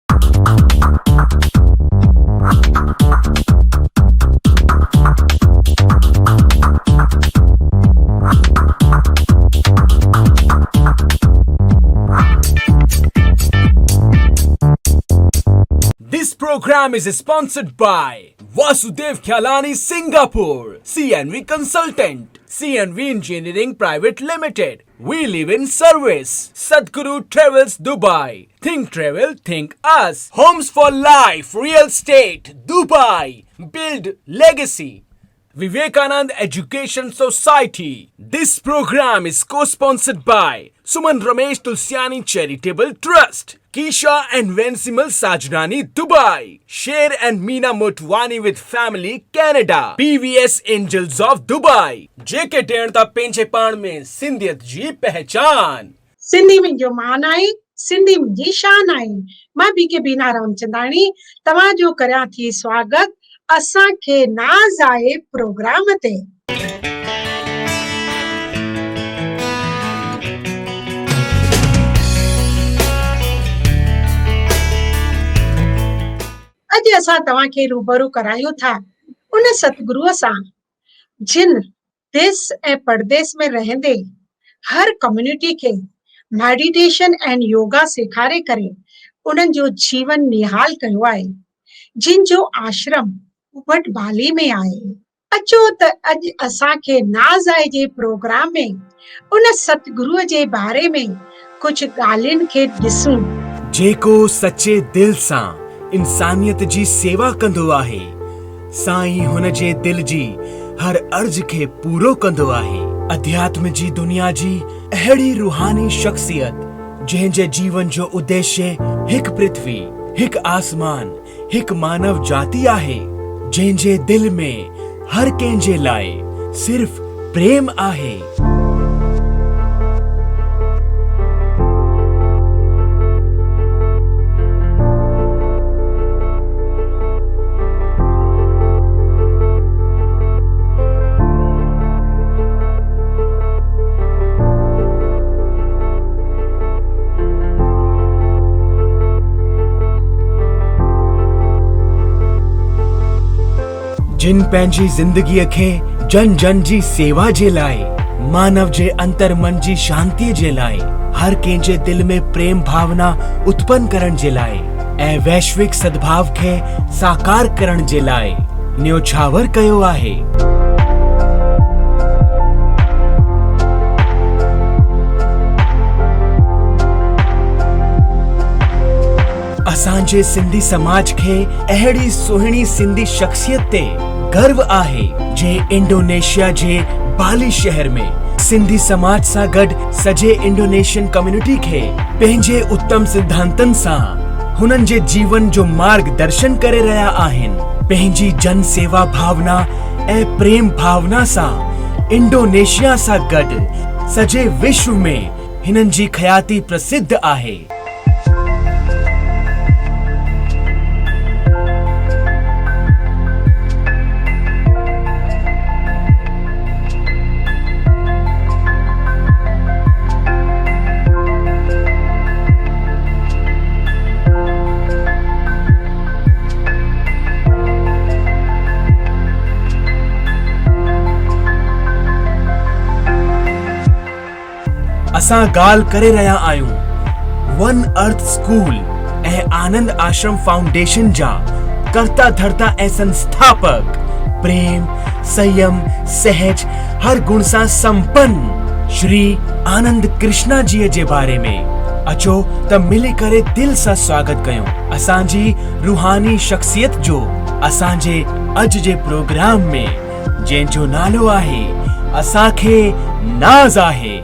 This program is sponsored by Vasudev Khyalani Singapore, CNV Consultant, CNV Engineering Private Limited. We live in service. Sadhguru Travels Dubai. Think travel, think us. Homes for Life, Real Estate, Dubai. Build legacy. Vivekanand Education Society. This program is co-sponsored by Suman Ramesh Tulsiani Charitable Trust, Kisha and Vencimal Sajnani Dubai, Sher and Meena Motwani with Family Canada, PVS Angels of Dubai, JK टेणता पेंचे पाण में सिंधियत जी पहचान। सिंधी में जो मान आई, सिंधी में जी शान आई। मां बीके बीना रामचंदानी तव्हां जो करियां थी स्वागत असां खे नाज़ आहे प्रोग्राम ते। अॼु असां तव्हां खे रूबरू करायूं था उन सतगुरुअ सां जिन देश ऐं परदेस में रहंदे हर कम्युनिटी खे मेडिटेशन एंड योगा सेखारे करे उन्हनि जो जीवन निहाल कयो आहे, जिन जो आश्रम उबट बाली में आहे। अचो त अॼु असां खे नाज़ आहे जे प्रोग्राम में उन सतगुरुअ जे बारे में कुझु ॻाल्हियुनि खे ॾिसूं। जेको सचे दिल सां इंसानियत जी सेवा कंदो आहे, साईं हुन जे दिल जी हर अर्ज खे पूरो कंदो आहे। अध्यात्म जी दुनिया जी अहिड़ी रूहानी शख्सियत जंहिं जे जीवन जो उद्देश्य हिकु पृथ्वी, हिकु आसमान, हिकु मानव जाति आहे, जंहिं जे दिल में हर कंहिं जे लाइ सिर्फ़ प्रेम आहे। जिन पंहिंजी ज़िंदगीअ खे जन जन जी सेवा जे लाइ, मानव जे अंतर मन जी शांतीअ जे लाइ, हर कंहिं जे दिल में प्रेम भावना उत्पन्न करण जे लाइ ऐं वैश्विक सद्भाव खे साकार करण जे लाइ न्योछावर कयो आहे। असांजे सिंधी समाज खे अहिड़ी सुहिणी सिंधी शख्सियत ते गर्व आहे जे इंडोनेशिया जे बाली शहर में सिंधी समाज सां गॾु सॼे इंडोनेशियन कम्युनिटी खे पंहिंजे उत्तम सिद्धांतनि सां हुननि जे जीवन जो मार्गदर्शन करे रहिया आहिनि। पंहिंजी जन सेवा भावना ऐं प्रेम भावना सां इंडोनेशिया सां गॾु सॼे विश्व में हिननि जी ख्याति प्रसिद्ध आहे। असां ॻाल्हि करे रहिया आहियूं वन अर्थ स्कूल ऐं आनंद आश्रम फाउंडेशन जा कर्ता धर्ता ऐं संस्थापक प्रेम, संयम, सहज हर गुण सां संपन्न श्री आनंद कृष्णा जी जे बारे में। अचो त मिली करे दिल सां स्वागत कयूं असांजी रूहानी शख्सियत जो असांजे अॼु जे प्रोग्राम में, जंहिंजो नालो आहे असांखे नाज़ आहे।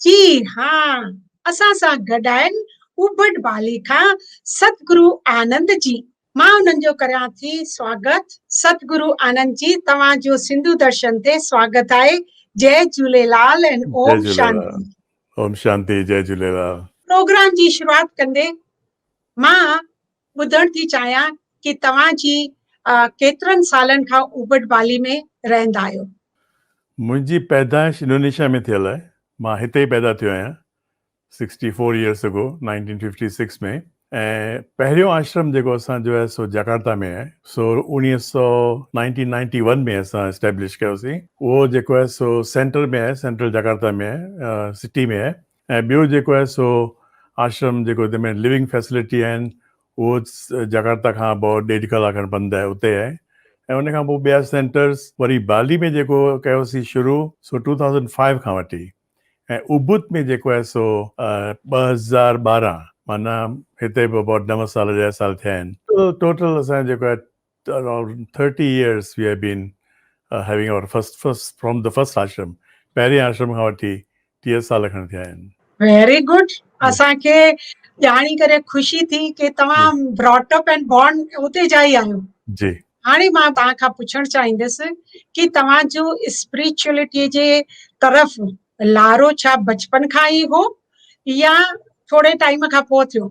जी हाँ, असां सां गॾु आहिनि उबट बाली खां सतगुरु आनंद जी। मां उन्हनि जो करियां थी स्वागत। सतगुरु आनंद जी, तव्हां जो सिंधु दर्शन ते स्वागत आहे। जय झूलेलाल एंड ओम शांति। ओम शांति, जय झूलेलाल। प्रोग्राम जी शुरुआत कंदे मां ॿुधण थी चाहियां कि तव्हां जी केतिरनि सालनि खां उबट बाली में रहंदा आहियो? मुंहिंजी पैदाइश इंडोनेशिया में थियल आहे। मां हिते ई पैदा थियो आहियां 64 years ago 1956 में, ऐं पहिरियों आश्रम जेको असांजो आहे सो जकार्ता में आहे। सो 1991 में असां एस्टेब्लिश कयोसीं। उहो जेको आहे सो सेंटर में आहे, सेंट्रल जकार्ता में आहे, सिटी में आहे। ऐं ॿियो जेको आहे सो आश्रम जेको जंहिंमें लिविंग फैसिलिटी आहिनि उहो जकार्ता खां पोइ 1.5 कलाक खनि पंधु आहे, उते आहे। ऐं उन खां पोइ ॿिया सेंटर्स वरी बाली में जेको कयोसीं शुरू सो 2005 खां वठी, ऐं उबुत में जेको आहे सो 2012, माना हिते बि about 9 साल 10 साल थिया आहिनि। टोटल असांजो जेको आहे around 30 years we have been having our first from the first आश्रम, पहिरें आश्रम खां वठी 30 साल खनि थिया आहिनि। Very good. असांखे ॼाणी करे ख़ुशी थी कि तव्हां ब्रॉट अप एंड बॉर्न उते जा ई आहियो। जी। हाणे मां तव्हां खां पुछणु चाहींदसि कि तव्हांजो स्पिरिचुअलिटी जे तरफ़ लारो छा बचपन खां ई हो या थोरे टाइम खां पोइ थियो?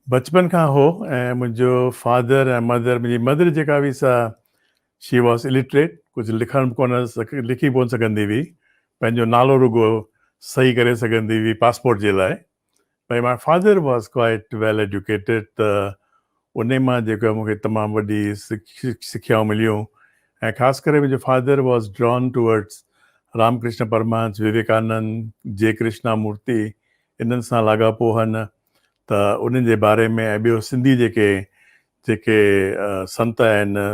बचपन खां हो। ऐं मुंहिंजो फादर ऐं मदर, मुंहिंजी मदर जेका हुई सा शी वॉज इलिटरेट, कुझु लिखण लिखी कोन सघंदी हुई, पंहिंजो नालो रुगो सही करे सघंदी हुई पासपोर्ट जे लाइ। भई my father was quite well educated, त उन मां जेको मूंखे तमामु वॾी सिखियाऊं मिलियूं। ऐं ख़ासि करे मुंहिंजो father was drawn towards Ramakrishna Paramahamsa, Vivekananda, J Krishnamurti, इन्हनि सां लाॻापो आहिनि। त उन्हनि जे बारे में ऐं ॿियो सिंधी जेके संत आहिनि,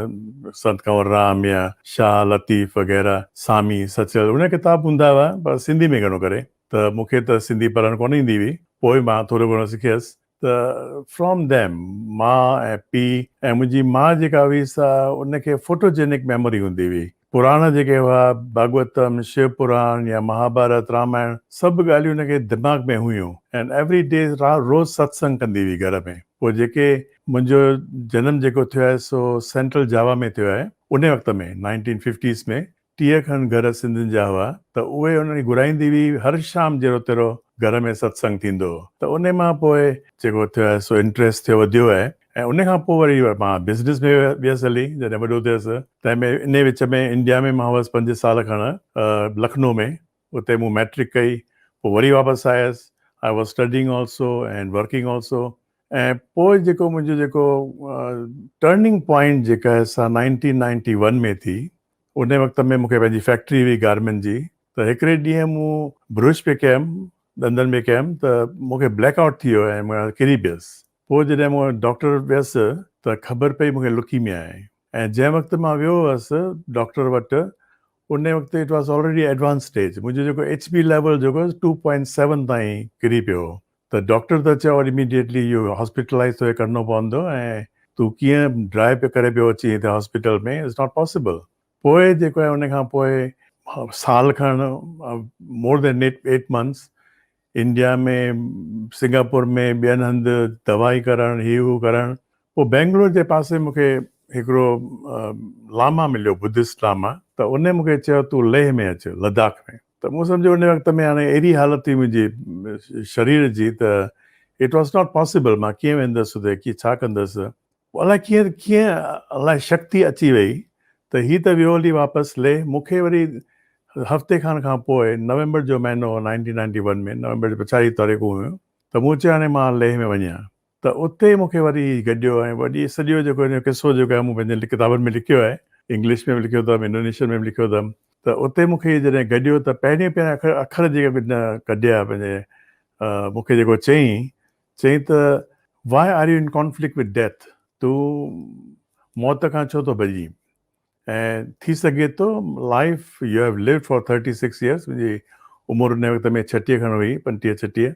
संत कंवरराम या शाह लतीफ़ वग़ैरह, सामी सचल, उन किताब हूंदा हुआ पर सिंधी में घणो करे। त मूंखे त सिंधी पढ़णु कोन ईंदी हुई, पोइ मां थोरो घणो सिखियसि। त फ्रॉम देम माउ ऐं पीउ, ऐं मुंहिंजी माउ जेका हुई सा उनखे फोटोजेनिक मेमोरी हूंदी हुई। पुराणा जेके हुआ भागवतम, शिव पुराण या महाभारत, रामायण, सभु ॻाल्हियूं उनखे दिमाग़ में हुयूं। एंड एवरी डे रोज़ सत्संग कंदी हुई घर में। पोइ जेके मुंहिंजो जनम जेको थियो आहे सो सेंट्रल जावा में थियो आहे, उन वक़्त में 1950s में 30 खनि घर सिंधियुनि जा हुआ। त उहे उन्हनि घुराईंदी हुई हर शाम जहिड़ो तेरो घर में सत्संग थींदो हो। त उन मां पोइ जेको थियो आहे सो इंट्रस्ट थियो, वधियो आहे। ऐं उन खां पोइ वरी मां बिज़नेस में वियसि हली, जॾहिं वॾो थियसि। तंहिंमें इन विच में इंडिया में मां हुअसि 5 साल खनि लखनऊ में, उते मूं मैट्रिक कई। पोइ वरी वापसि आयसि। I was studying also and working also. ऐं पोइ जेको मुंहिंजो जेको टर्निंग पॉइंट जेका आहे सा 1991 में थी। उन वक़्त में मूंखे पंहिंजी फैक्ट्री हुई गारमेंट जी। त हिकिड़े ॾींहुं मूं ब्रुश पे कयमि, ॾंदनि में कयमि, त मूंखे ब्लैकआउट थी वियो ऐं मां किरी पियुसि। पोइ जॾहिं मूं डॉक्टर वियसि त ख़बर पई मूंखे लुकीमिया आहे। ऐं जंहिं वक़्तु मां वियो हुअसि डॉक्टर वटि, उन वक़्तु it was already advance stage. मुंहिंजो जेको HB लेवल जेको 2.7 ताईं किरी पियो। त डॉक्टर त चयो इमीडिएटली इहो हॉस्पिटलाइज़ तोखे करिणो पवंदो, ऐं तूं कीअं ड्राइव पे करे पियो अची हिते हॉस्पिटल में, इट्स नॉट पॉसिबल। पोइ जेको आहे उन खां पोइ साल खनि, मोर देन 8 months, इंडिया में, सिंगापुर में, ॿियनि हंधि दवाई करणु, हू करणु। पोइ बेंगलोर जे पासे मूंखे हिकिड़ो लामा मिलियो, बुद्धिस्ट लामा। त उन मूंखे चयो तूं लेह में अचु, लद्दाख में। त मूं सम्झो उन वक़्त में हाणे अहिड़ी हालति हुई मुंहिंजी शरीर जी, त इट वॉज नॉट पॉसिबल। मां कीअं वेंदुसि हुते, कीअं छा कंदुसि? अलाए कीअं अलाए शक्ति अची वई त ही त वियो हली वापसि ले। मूंखे वरी हफ़्ते खनि खां पोइ, नवंबर जो महीनो 1991 में, नवंबर जी 50 तारीख़ूं हुयूं, त मूं चयो हाणे मां लेह में वञा। त उते मूंखे वरी गॾियो, ऐं वॾी सॼो जेको हिन किसो जेको आहे मूं पंहिंजे किताबनि में लिखियो आहे, इंग्लिश में बि लिखियो अथमि, इंडोनेशियन में बि लिखियो अथमि। त उते मूंखे जॾहिं गॾियो त पहिरियों अखर जेके कढिया पंहिंजे, मूंखे जेको चई त why are you in conflict with death? तूं मौत खां छो थो भॼी? ऐं थी सघे थो life U have lived for 36 years, मुंहिंजी उमिरि उन वक़्त में 36 खनि हुई, 35-36।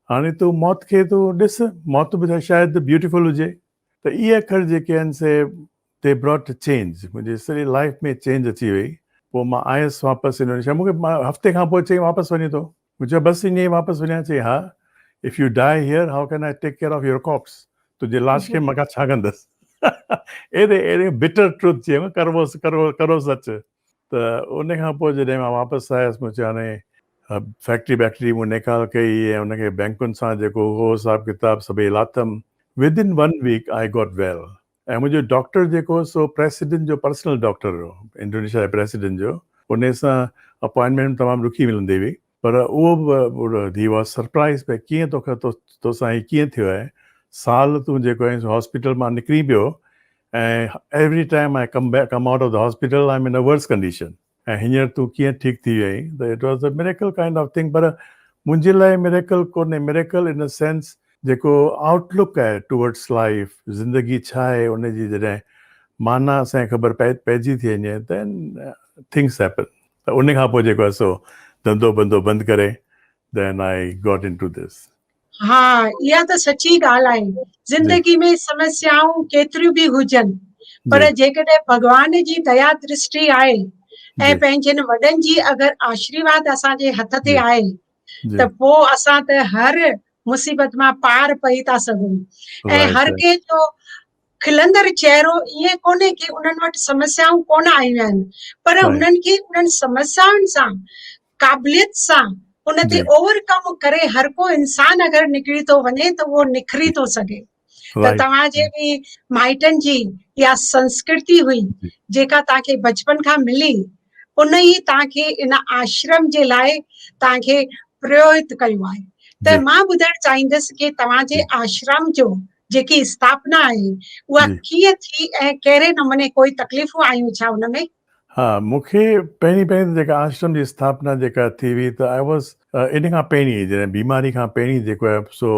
हाणे तूं मौत खे तूं ॾिस, मौत बि शायदि ब्यूटीफुल हुजे। त इहे अखर जेके आहिनि से दे ब्रॉट चेंज, मुंहिंजी सॼी लाइफ में चेंज अची वई। पोइ मां आयुसि वापसि इंडोनेशिया। मूंखे हफ़्ते खां पोइ चई वापसि वञे थो। मूं चयो बसि ईअं ई वापसि वञा? चई हा, if you die here how can I take care of your corpse? तुंहिंजे लाश खे मां छा कंदसि? एॾे बिटर ट्रुथ चयो, करो सच। त उन खां पोइ जॾहिं मां वापसि आयुसि, मूं चयो हाणे फैक्ट्री मूं निकाल कई, ऐं उनखे बैंकुनि सां जेको हो हिसाब किताब सभई लाथमि। विदिन 1 week आई गॉट वेल। ऐं मुंहिंजो डॉक्टर जेको सो प्रेसिडेंट जो पर्सनल डॉक्टर हो, इंडोनेशिया जे प्रेसिडेंट जो। उन सां अपॉइंटमेंट तमामु ॾुखी मिलंदी हुई, पर उहो बि ही वॉज सरप्राइज़ भई कीअं तोसां कीअं थियो आहे? साल तूं जेको आहे हॉस्पिटल मां निकिरी पियो ऐं every time I come out of the hospital I am इन अ वर्स कंडीशन ऐं हींअर तूं कीअं ठीकु थी वई त it was a miracle kind of thing पर मुंहिंजे लाइ मिरेकल कोन्हे मिरेकल इन अ सेंस जेको आउटलुक आहे टुवर्ड्स लाइफ ज़िंदगी छा आहे उनजी जॾहिं माना असांखे ख़बर पइजी थी वञे देन थिंग्स हैपन त उन खां पोइ जेको आहे सो धंधो बंधो बंदि करे then I got into this हाँ इहा त सची ॻाल्हि आहे ज़िंदगी में समस्याऊं केतिरियूं बि हुजनि पर जी जेकॾहिं भॻवान जी दया दृष्टि आहे ऐं जी पंहिंजनि वॾनि जी अगरि आशीर्वाद असांजे हथ ते जी आहे जी त पोइ असां त हर मुसीबत मां पार पई था सघूं ऐं राइट हर कंहिंजो खिलंदड़ चहिरो ईअं कोन्हे की उन्हनि वटि समस्याऊं कोन आयूं आहिनि पर राइट उन्हनि खे उन्हनि समस्याउनि सां क़ाबिलियत सां उन ते जी ओवरकम करे हर को इंसान अगरि निकिरी थो वञे त उहो निखरी थो सघे त राइट तव्हांजे बि माइटनि जी इहा संस्कृति हुई जेका तव्हांखे बचपन खां मिली उन ई तव्हांखे इन आश्रम जे लाइ तव्हांखे प्रयोहित कयो आहे त जी मां ॿुधणु चाहींदसि कि तव्हांजे जी आश्रम जो जेकी स्थापना आहे उहा जी कीअं थी ऐं कहिड़े नमूने कोई तकलीफ़ूं आयूं छा हुन में हा मूंखे पहिरीं पहिरीं जेका आश्रम जी स्थापना जेका थी हुई त आई वॉज़ इन खां पहिरीं जॾहिं बीमारी खां पहिरीं जेको आहे सो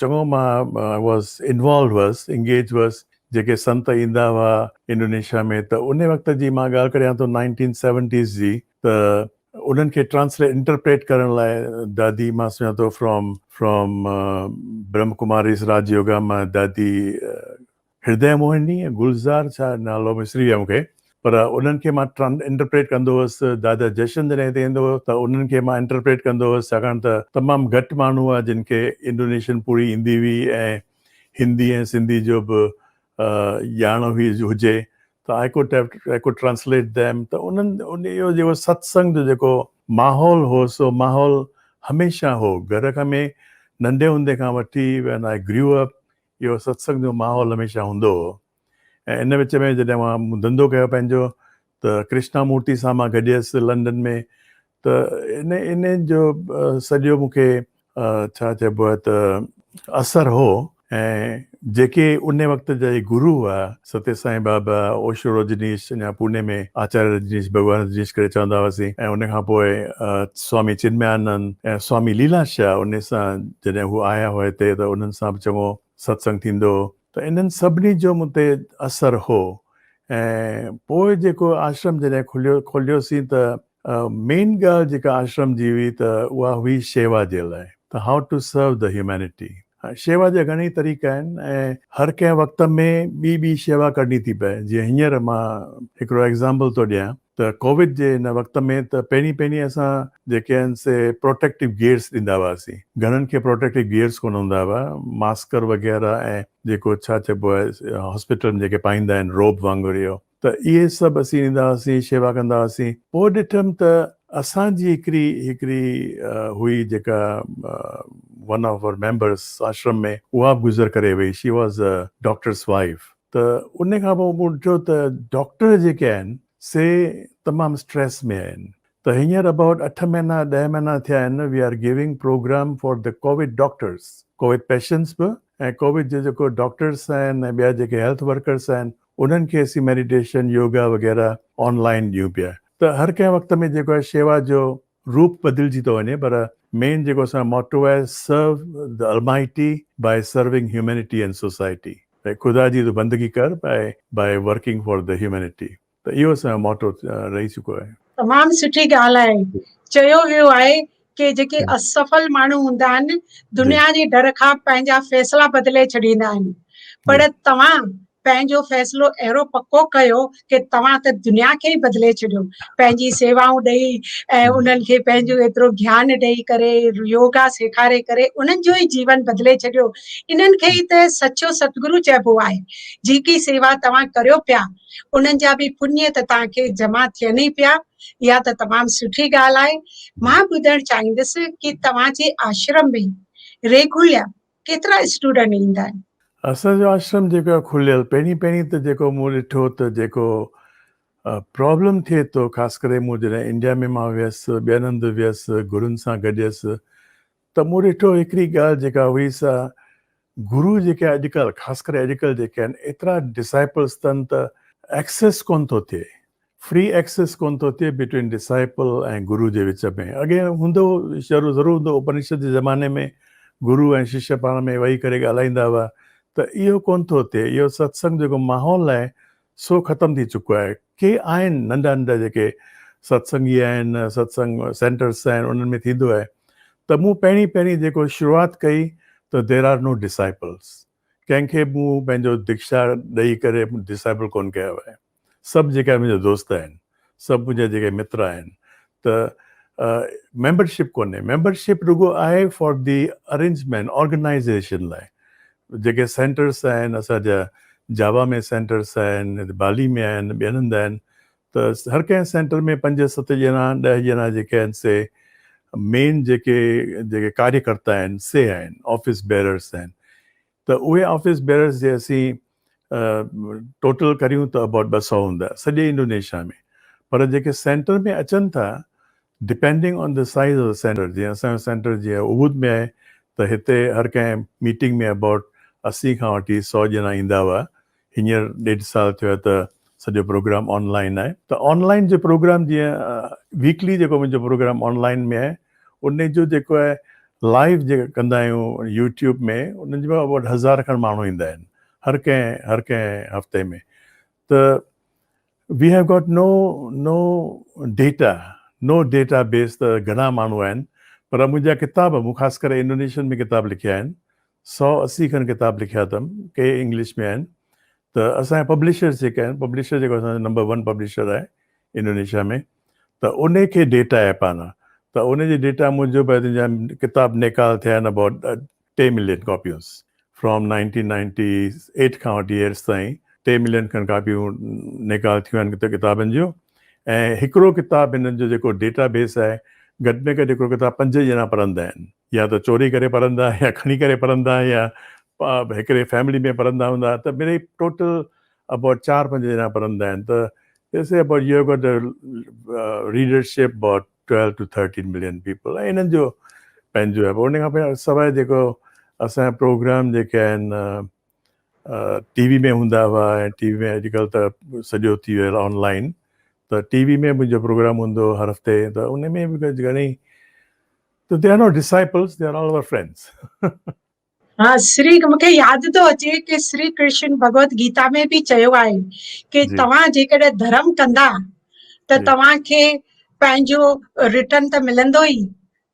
चङो मां वॉज़ इन्वॉल्व हुअसि इंगेज हुअसि जेके संत ईंदा हुआ इंडोनेशिया में त उन वक़्त जी मां ॻाल्हि करियां थो 1970s जी त उन्हनि खे इंटरप्रेट करण लाइ दादी मां सुञा थो फ्रॉम ब्रह्म कुमारीस राजयोगा मां दादी हृदय मोहिनी गुलज़ार छा नालो विसरी वियो मूंखे पर उन्हनि खे मां इंटरप्रेट कंदो हुअसि दादा जशन जॾहिं हिते ईंदो हुओ त उन्हनि खे मां इंटरप्रेट कंदो हुअसि छाकाणि त तमामु घटि माण्हू हुआ जिन खे इंडोनेशियन पूरी ईंदी हुई ऐं हिंदी ऐं सिंधी जो बि ॼाण हुई हुजे त आई कुड ट्रांसलेट दैम त उन्हनि उन जो जेको सत्संग जो जेको माहौल हो सो माहौल हमेशह हो घर खां में नंढे हूंदे खां वठी व्हेन आई ग्रू अप इहो सत्संग जो माहौल हमेशह हूंदो हो ऐं इन विच में जॾहिं मां धंधो कयो पंहिंजो त कृष्णामूर्ति सां मां गॾियसि लंडन में त इन जो सॼो मूंखे छा चइबो आहे त असरु हो ऐं जेके उन वक़्त जा गुरू हुआ सत्य साईं बाबा ओशो रजनीश या पुणे में आचार्य रजनीश भगवान रजनीश करे चवंदा हुआसीं ऐं उन खां पोइ स्वामी चिन्मयानंद ऐं स्वामी लीलाशाह उन सां जॾहिं हू आया हुआ हिते त उन्हनि सां बि चङो सत्संग थींदो त इन्हनि सभिनी जो मूं ते असरु हो ऐं पोइ जेको आश्रम जॾहिं खोलियोसीं त मेन ॻाल्हि जेका आश्रम जी हुई त उहा हुई शेवा जे लाइ त हाउ टू सर्व द ह्यूमैनिटी शेवा जा घणेई तरीक़ा आहिनि ऐं हर कंहिं वक़्त में ॿी शेवा करणी थी पए जीअं हींअर मां हिकिड़ो एग्ज़ाम्पल थो ॾियां त कोविड जे हिन वक़्त में त पहिरीं असां जेके आहिनि से प्रोटेक्टिव गियर्स ॾींदा हुआसीं घणनि खे प्रोटेक्टिव गियर्स कोन हूंदा हुआ मास्कर वग़ैरह ऐं जेको छा चइबो आहे हॉस्पिटल में जेके पाईंदा आहिनि रोब वांगुरु इहो त इहे सभु असीं ॾींदा हुआसीं शेवा कंदा हुआसीं पोइ ॾिठमि त असांजी हिकिड़ी हुई जेका वन ऑफ आवर मेंबर्स आश्रम में उहा बि गुज़र करे वई she was a doctor's wife त उन खां पोइ मूं ॾिठो त डॉक्टर जेके आहिनि से तमामु स्ट्रेस में आहिनि त हींअर अबाउट 8 महीना 10 महीना थिया आहिनि we are giving program for the COVID doctors COVID patients बि ऐं कोविड जे जेको डॉक्टर्स आहिनि ऐं ॿिया जेके हेल्थ वर्कर्स आहिनि उन्हनि खे असीं मेडिटेशन योगा वग़ैरह ऑनलाइन ॾियूं पिया त हर कंहिं वक़्त में जेको आहे शेवा जो रूप बदिलजी थो वञे पर मेन जेको असांजो मोटो आहे serve the almighty by serving humanity and society भई ख़ुदा जी तूं बंदगी कर by working for the humanity त इहो असांजो मोटो रही चुको आहे तमामु सुठी ॻाल्हि आहे चयो वियो आहे कि जेके असफल माण्हू हूंदा आहिनि दुनिया जे डर खां पंहिंजा फ़ैसिला बदिले छॾींदा आहिनि पर तव्हां पंहिंजो फ़ैसिलो अहिड़ो पको कयो कि तव्हां त दुनिया खे ई बदिले छॾियो पंहिंजी सेवाऊं ॾेई ऐं उन्हनि खे पंहिंजो एतिरो ज्ञान ॾेई करे योगा सेखारे करे उन्हनि जो ई जीवन बदिले छॾियो इन्हनि खे ई त सचो सतगुरु चइबो आहे जेकी सेवा तव्हां करियो पिया उन्हनि जा बि पुण्य त तव्हांखे जमा थियनि ई पिया इहा त तमामु सुठी ॻाल्हि आहे मां ॿुधणु चाहींदसि कि तव्हांजे आश्रम में रेगुलर केतिरा स्टूडेंट ईंदा आहिनि असांजो आश्रम जेको आहे खुलियल पहिरीं त जेको मूं ॾिठो त जेको प्रॉब्लम थिए थो ख़ासि करे मूं जॾहिं इंडिया में मां वियसि ॿियनि हंधि वियसि गुरुनि सां गॾियसि त मूं ॾिठो हिकिड़ी ॻाल्हि जेका हुई सा गुरु जेके अॼुकल्ह ख़ासि करे अॼुकल्ह जेके आहिनि एतिरा डिसाइपल्स अथनि त एक्सेस कोन थो थिए, फ्री एक्सेस कोन थो थिए बिटवीन डिसाइपल ऐं गुरु जे विच में। अॻे हूंदो ज़रूरु हूंदो, उपनिषद जे ज़माने में गुरु ऐं शिष्य पाण में वेही करे ॻाल्हाईंदा हुआ, त इहो कोन थो थिए। इहो सत्संग जेको माहौल आहे सो ख़तमु थी चुको आहे। के आहिनि नंढा नंढा जेके सत्संगी आहिनि, सत्संग सेंटर्स आहिनि, उन्हनि में थींदो आहे। त मूं पहिरीं जेको शुरूआति कई त देर आर नो डिसाइपल्स, कंहिंखे मूं पंहिंजो दीक्षा ॾेई करे डिसाइपल कोन कयो आहे। सभु जेका मुंहिंजा दोस्त आहिनि, सभु मुंहिंजा जेके मित्र आहिनि, त मेंबरशिप कोन्हे। मेंबरशिप रुगो आहे फॉर दी अरेंजमेंट, ऑर्गेनाइज़ेशन लाइ। जेके सेंटर्स आहिनि असांजा, जावा में सेंटर्स आहिनि, बाली में आहिनि, ॿियनि हंधि आहिनि, त हर कंहिं सेंटर में 5-7 ॼणा 10 ॼणा जेके आहिनि से मेन जेके कार्यकर्ता आहिनि से आहिनि, ऑफिस बेरर्स आहिनि। त उहे ऑफिस बेरर्स जे असीं टोटल करियूं त अबाउट 200 हूंदा सॼे इंडोनेशिया में। पर जेके सेंटर में अचनि था, depending on the size of the centre, जीअं असांजो सेंटर जीअं उबुद में आहे त हिते हर कंहिं मीटिंग में अबाउट 80 खां वठी 100 ॼणा ईंदा हुआ। हींअर 1.5 साल थियो आहे त सॼो प्रोग्राम ऑनलाइन आहे। त ऑनलाइन जो प्रोग्राम जीअं वीकली जेको मुंहिंजो प्रोग्राम ऑनलाइन में आहे, उन जो जेको आहे लाइव जेके कंदा आहियूं यूट्यूब में, उन्हनि जो अबाउट 1000 खनि माण्हू ईंदा आहिनि हर कंहिं हफ़्ते में। त we have got no database त घणा माण्हू आहिनि। पर मुंहिंजा किताब, मूं ख़ासि करे इंडोनेशियन में किताब लिखिया आहिनि, 180 खनि किताब लिखिया अथमि, के इंग्लिश में आहिनि। त असांजा पब्लिशर्स जेके आहिनि, पब्लिशर जेको असांजो नंबर 1 पब्लिशर आहे इंडोनेशिया में, त उन खे डेटा आहे पाण। त उन जे डेटा मूजिबि जा किताब निकाल थिया आहिनि अबाउट 2 मिलियन कॉपियूं फ्रॉम 1998 खां वठी एयर्स ताईं 2 मिलियन खनि कापियूं निकाल थियूं आहिनि किताबनि जूं। ऐं हिकिड़ो किताबु हिननि जो जेको डेटा बेस आहे, घटि में घटि हिकिड़ो किताबु 5 ॼणा पढ़ंदा आहिनि, या त चोरी करे पढ़ंदा, या खणी करे पढ़ंदा, या हिकिड़े फैमिली में पढ़ंदा हूंदा। त मिड़ई टोटल अबाउट 4-5 ॼणा पढ़ंदा आहिनि। त ॾिसे about you got readership about 12 to 13 million people. ऐं इन्हनि जो पंहिंजो आहे। पोइ उन खां पोइ सवाइ जेको असांजा प्रोग्राम जेके आहिनि टीवी में हूंदा हुआ, ऐं टीवी में अॼुकल्ह त सॼो थी वियो आहे ऑनलाइन, त टीवी में मुंहिंजो प्रोग्राम हूंदो हर हफ़्ते। त उन में बि घणेई, त they are not disciples, they are all our friends. हाँ, मूंखे यादि थो अचे कि श्री कृष्ण भगवत गीता में बि चयो आहे कि जी। तव्हां जेकॾहिं धर्म कंदा त जी। तव्हांखे पंहिंजो रिटर्न त मिलंदो ई,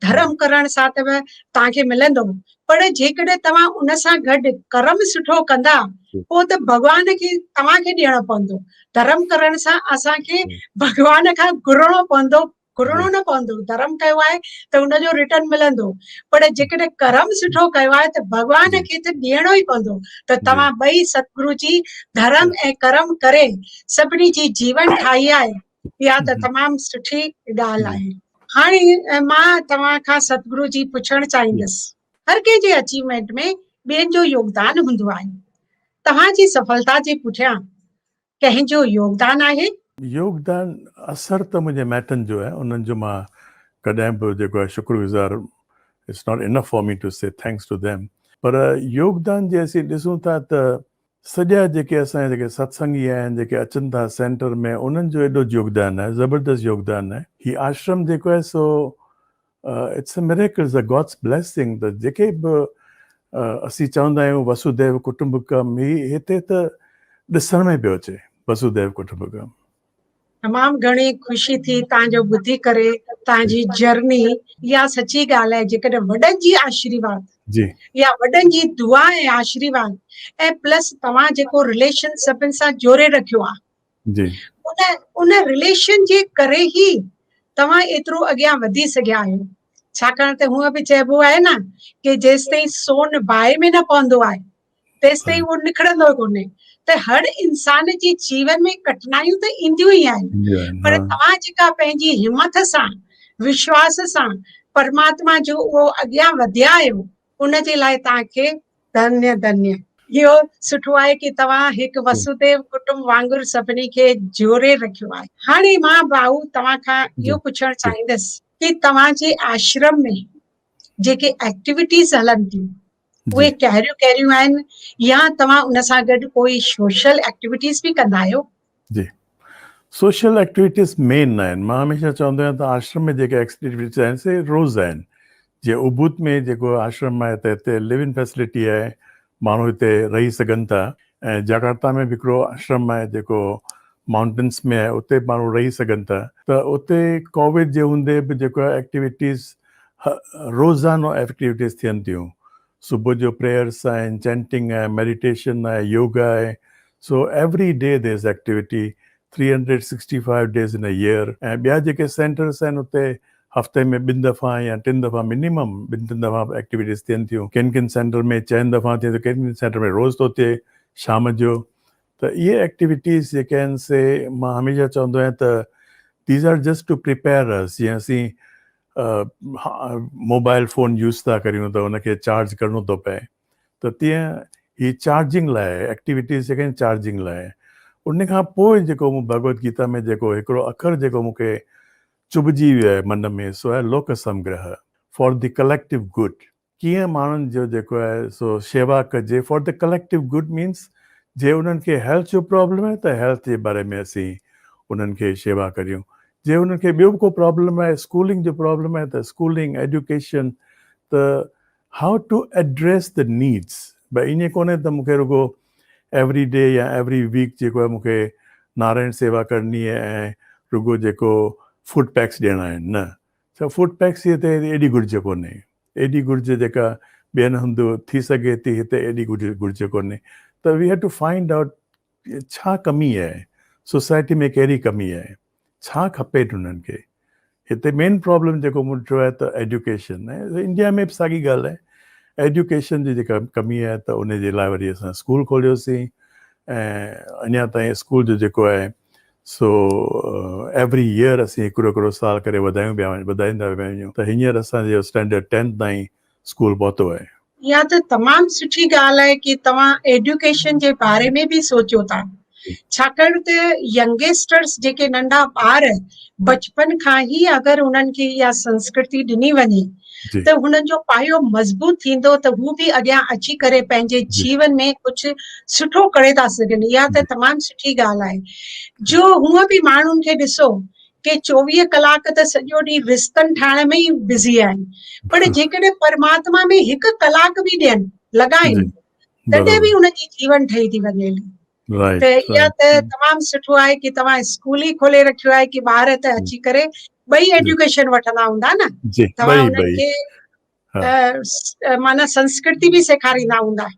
धर्म करण सां त तव्हांखे मिलंदो, पर जेकॾहिं तव्हां उन सां गॾु कर्म सुठो कंदा पोइ त भॻवान खे तव्हांखे ॾियणो पवंदो। धर्म करण सां असांखे भॻवान खां घुरणो पवंदो, घुरणो न पवंदो। धर्म कयो आहे त उनजो रिटर्न मिलंदो, पर जेकॾहिं कर्म सुठो कयो आहे त भॻवान खे त ॾियणो ई पवंदो। त तव्हां ॿई सतगुरु जी धर्म ऐं कर्म करे सभिनी जी जीवन ठाही आहे, इहा त तमामु सुठी ॻाल्हि आहे। हाणे मां तव्हां खां सतगुरु जी पुछणु चाहींदसि, हर कंहिंजे अचीवमेंट में ॿियनि जो योगदान हूंदो आहे, तव्हांजी सफलता जे पुठियां कंहिंजो योगदान आहे? योगदान असर त मुंहिंजे माइटनि जो आहे, उन्हनि जो मां कॾहिं बि जेको आहे शुक्रगुज़ार, it's not enough for me two से थैंक्स टू देम। पर योगदान जे असीं ॾिसूं था त सॼा जेके असांजा जेके सत्संगी आहिनि, जेके अचनि था सेंटर में, उन्हनि जो एॾो योगदान आहे, ज़बरदस्त योगदान आहे। ही आश्रम जेको आहे so it's a miracle, it's a God's blessing. त जेके बि असीं चवंदा आहियूं वसुदेव कुटुंबकम, ही हिते त ॾिसण में पियो अचे वसुदेव कुटुंबकम। तमामु घणी ख़ुशी थी तव्हांजो ॿुधी करे, तव्हांजी जर्नी। इहा सची ॻाल्हि आहे, जेकॾहिं वॾनि जी आशीर्वाद जी, या वॾनि जी दुआ ऐं आशीर्वाद ऐं प्लस तव्हां जेको रिलेशन सभिनि सां जोड़े रखियो आहे, जी, उन रिलेशन जे करे ई तव्हां एतिरो अॻियां वधी सघिया आहियो। छाकाणि त हूअं बि चइबो आहे न कि जेसि ताईं सोन बाहि में न पवंदो आहे तेसि ताईं उहो निकिरंदो कोन्हे। त हर इंसान जे जीवन में कठिनाइयूं त ईंदियूं ई आहिनि, पर तव्हां जेका पंहिंजी हिमत सां, विश्वास सां परमात्मा जो उहो अॻियां वधिया आहियो, उन जे लाइ तव्हांखे धन्य धन्य। इहो सुठो आहे कि तव्हां हिकु वसुदेव कुटुंब वांगुरु सभिनी खे जोड़े रखियो आहे। हाणे मां भाऊ तव्हां खां इहो पुछणु चाहींदसि कि तव्हांजे आश्रम में जेके एक्टिविटीज़ हलनि थियूं, उहे कहिड़ियूं आहिनि, या तव्हां उन सां गॾु कोई सोशल एक्टिविटीज़ बि कंदा आहियो? जी, सोशल एक्टिविटीज़ मेन न आहिनि। मां हमेशह चवंदो आहियां त आश्रम में जेके एक्टिविटीज़ आहिनि से रोज़ आहिनि। जीअं उबूत में जेको आश्रम आहे त हिते लिव इन फैसिलिटी आहे, माण्हू हिते रही सघनि था। ऐं जकार्ता में बि हिकिड़ो आश्रम आहे जेको माउंटेन्स में आहे, उते माण्हू रही सघनि था। त उते कोविड जे हूंदे बि जेको आहे एक्टिविटीज़ रोज़ानो एक्टिविटीज़ थियनि थियूं। सुबुह जो प्रेयर्स आहिनि, चैंटिंग आहे, मेडिटेशन आहे, योगा आहे। So every day there is activity, 365 days in a year. ऐं ॿिया जेके सेंटर्स आहिनि उते हफ़्ते में 2 दफ़ा या 3 दफ़ा मिनिमम 2-3 दफ़ा एक्टिविटीज़ थियनि थियूं। किन सेंटर में 4 दफ़ा थिए त किन सेंटर में रोज़ थो थिए शाम जो। त इहे एक्टिविटीज़ जेके आहिनि से मां हमेशह चवंदो आहियां त these are just to prepare us. जीअं असीं मोबाइल फ़ोन यूज़ था करियूं त उनखे चार्ज करिणो थो पए, त तीअं ही चार्जिंग लाइ एक्टिविटीज़ जेके आहिनि चार्जिंग लाइ। उन खां पोइ जेको मूं भगवत गीता में जेको हिकिड़ो अखर जेको मूंखे चुभिजी वियो आहे मन में, सो आहे लोक संग्रह, फॉर द कलेक्टिव गुड। कीअं माण्हुनि जो जेको आहे सो शेवा कजे for the collective good. Means जे उन्हनि खे हेल्थ जो प्रॉब्लम आहे त हेल्थ जे बारे में असीं उन्हनि खे शेवा करियूं। जे उन्हनि खे ॿियो को प्रॉब्लम आहे, स्कूलिंग जो प्रॉब्लम आहे त स्कूलिंग, एजुकेशन, त हाउ टू एड्रेस द नीड्स। भई ईअं कोन्हे त मूंखे रुगो एवरी डे या एवरी वीक जेको आहे मूंखे नारायण सेवा करणी आहे ऐं रुगो जेको फूड पैक्स ॾियणा आहिनि। न, छा फूड पैक्स हिते एॾी घुर्ज कोन्हे, एॾी घुर्ज जेका ॿियनि हंधि थी सघे थी, हिते एॾी घुर्ज कोन्हे। त we have to find out छा कमी आहे, सोसाइटी में कहिड़ी कमी आहे, छा खपे उन्हनि खे। हिते मेन प्रॉब्लम जेको मूं ॾिठो आहे त एजुकेशन आहे। इंडिया में बि साॻी ॻाल्हि आहे, एजुकेशन जी जेका कमी आहे त उन जे लाइ वरी असां स्कूल खोलियोसीं। ऐं अञा ताईं स्कूल जो जेको आहे सो एवरी ईयर असीं हिकिड़ो साल करे वधाईंदा विया आहियूं। त हींअर असांजो स्टैंडर्ड 10th ताईं स्कूल पहुतो आहे। या त तमामु सुठी ॻाल्हि आहे कि तव्हां एजुकेशन जे बारे में बि सोचियो था, छाकाणि त यंगस्टर्स जेके नंढा ॿार बचपन खां ई अगरि उन्हनि खे इहा संस्कृति ॾिनी वञे त हुननि जो पायो मज़बूत थींदो, त हू बि अॻियां अची करे पंहिंजे जीवन में कुझु सुठो करे था सघनि। इहा त तमामु सुठी ॻाल्हि आहे। जो हूअं बि माण्हुनि खे ॾिसो कि 24 कलाक त सॼो ॾींहुं रिश्तनि ठाहिण में ई बिज़ी आहिनि, पर जेकॾहिं परमात्मा में 1 कलाक बि ॾियनि लॻाइनि तॾहिं बि उनजी जीवन ठही थी वञे। त इहा त तमामु सुठो आहे कि तव्हां स्कूल ई खोले रखियो आहे कि ॿार त अची करे ॿई एजुकेशन वठंदा हूंदा न, तव्हां उन्हनि खे माना संस्कृति बि सेखारींदा हूंदा।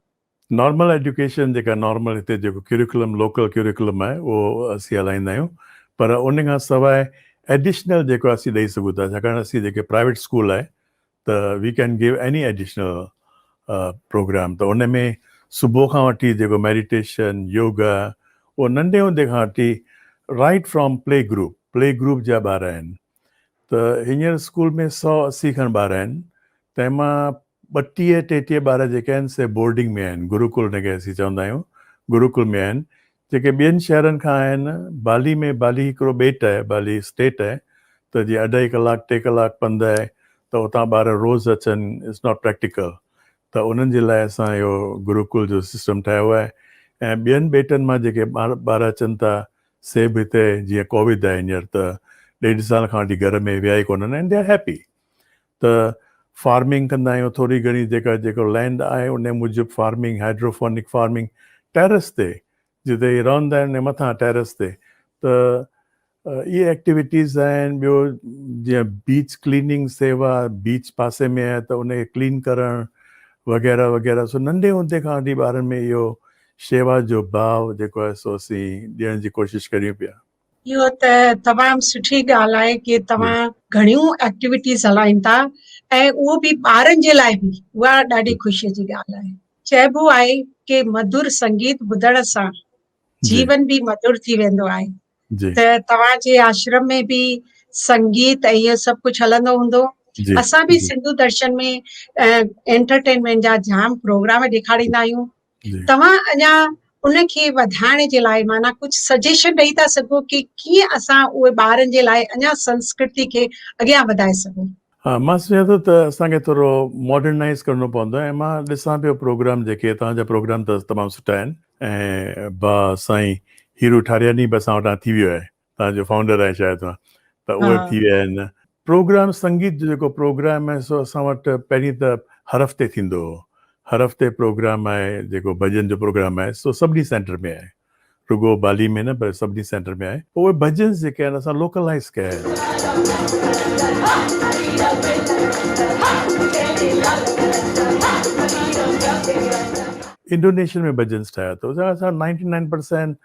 नॉर्मल एजुकेशन जेका नॉर्मल हिते जेको क्यूरिकुलम, लोकल क्यूरिकुलम आहे उहो असीं हलाईंदा आहियूं, पर उन खां सवाइ एडिशनल जेको असीं ॾेई सघूं था। छाकाणि असीं जेके प्राइवेट स्कूल आहे त we can give any additional program. त उन में सुबुह खां वठी जेको मेडिटेशन, योगा, उहो नंढे हूंदे खां वठी राइट फ्रॉम प्ले ग्रुप जा ॿार आहिनि। त हींअर स्कूल में 180 खनि ॿार आहिनि, तंहिंमां 32-33 ॿार जेके आहिनि से बोर्डिंग में आहिनि, गुरुकुल हुनखे असीं चवंदा आहियूं, गुरुकुल में आहिनि, जेके ॿियनि शहरनि खां आहिनि। बाली में, बाली हिकिड़ो ॿेट आहे, बाली स्टेट आहे, त जीअं 2.5 कलाक 3 कलाक पंधु आहे, त उतां ॿार रोज़ अचनि, इट्स नॉट प्रैक्टिकल। त उन्हनि जे लाइ असां इहो गुरुकुल जो सिस्टम ठाहियो आहे। ऐं ॿियनि ॿेटनि मां जेके ॿार अचनि था से बि हिते, जीअं कोविड आहे हींअर त 1.5 साल खां वठी घर में विया ई कोन्हनि एंड दे आर हैप्पी। त फार्मिंग कंदा आहियूं, थोरी घणी जेको लैंड आहे उन मूजिबि फार्मिंग, हाइड्रोफोनिक फार्मिंग, टेरेस ते जिते रहंदा आहिनि मथां टेरेस ते। त इहे एक्टिविटीज़ आहिनि। ॿियो जीअं बीच क्लीनिंग सेवा, बीच पासे में आहे त उनखे क्लीन करणु वग़ैरह वग़ैरह। सो नंढे हूंदे खां वठी ॿारनि में इहो शेवा जो भाव जेको आहे सो असीं ॾियण जी कोशिशि करियूं पिया। इहो त तमामु सुठी ॻाल्हि आहे कि तव्हां घणियूं एक्टिविटीज़ हलाइनि था, ऐं उहो बि ॿारनि जे लाइ बि। उहा ॾाढी ख़ुशीअ जी ॻाल्हि आहे। चइबो आहे कि मधुर संगीत ॿुधण सां जीवन बि मधुर थी वेंदो आहे। त तव्हांजे आश्रम में बि संगीत ऐं इहो सभु कुझु हलंदो हूंदो। असां बि सिंधु दर्शन में एंटरटेनमेंट जा जाम प्रोग्राम ॾेखारींदा आहियूं। तव्हां अञा उनखे वधाइण जे लाइ माना कुझु सजेशन ॾेई था सघो कि कीअं असां उहे ॿारनि जे लाइ अञा संस्कृति खे अॻियां वधाए सघूं? हा मां सोचां थो त असांखे थोरो मॉडर्नाइज़ करिणो पवंदो ऐं मां ॾिसां पियो प्रोग्राम जेके तव्हांजा प्रोग्राम त तमामु सुठा आहिनि ऐं साईं हीरू ठारियानी बि असां वटां थी वियो आहे, तव्हांजो फाउंडर आहे शायदि मां, त उहे बि हाँ थी विया आहिनि। प्रोग्राम संगीत जो जेको प्रोग्राम आहे सो असां वटि पहिरीं त हर हफ़्ते थींदो हो। हर हफ़्ते प्रोग्राम आहे जेको भॼन जो प्रोग्राम आहे सो सभिनी सेंटर में आहे, रुगो बाली में न पर सभिनी सेंटर में आहे। उहे भॼन जेके आहिनि असां लोकलाइज़ कया आहिनि। इंडोनेशियन में भॼन ठाहिया अथव, असां 99%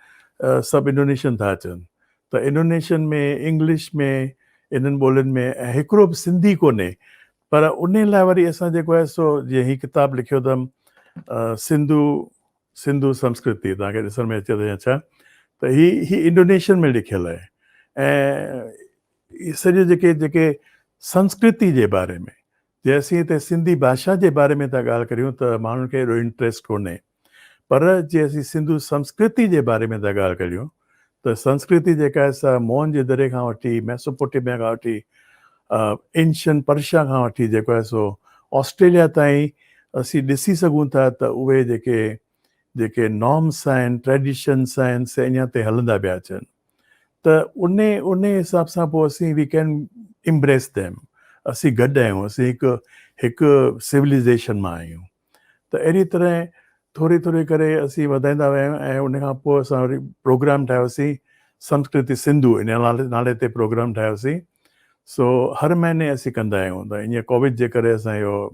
सभु इंडोनेशियन था अचनि, त इंडोनेशियन में, इंग्लिश में, इन्हनि ॿोलियुनि में, ऐं हिकिड़ो बि सिंधी कोन्हे। पर उन लाइ वरी असां जेको आहे सो जीअं हीअ किताबु लिखियो अथमि सिंधु संस्कृति, तव्हांखे ॾिसण में अचे थो या छा, त ही इंडोनेशियन में लिखियलु आहे। ऐं इहे सॼे जेके जेके संस्कृति जे बारे में, जे असीं हिते सिंधी भाषा जे बारे में था ॻाल्हि करियूं त माण्हुनि खे एॾो इंट्रस्ट कोन्हे, पर जे असीं सिंधु संस्कृति जे बारे में था ॻाल्हि करियूं त संस्कृति जेका आहे सा मोहन जे दरे खां वठी, मेसोपोटेमिया खां वठी, एंशियन पर्शिया खां वठी जेको आहे सो ऑस्ट्रेलिया ताईं असीं ॾिसी सघूं था त उहे जेके जेके नॉर्म्स आहिनि, ट्रेडिशन्स आहिनि, से अञा ताईं हलंदा पिया अचनि। त उन हिसाब सां पोइ असीं वी कैन इम्ब्रेस देम, असीं गॾु आहियूं, असीं हिकु सिविलाइज़ेशन मां आहियूं। त अहिड़ी तरह थोरी थोरी करे असीं वधाईंदा विया आहियूं ऐं उन खां पोइ असां वरी प्रोग्राम ठाहियोसीं संस्कृति सिंधु, इन नाले ते प्रोग्राम ठाहियोसीं। सो हर महीने असीं कंदा आहियूं। त ईअं कोविड जे करे असां इहो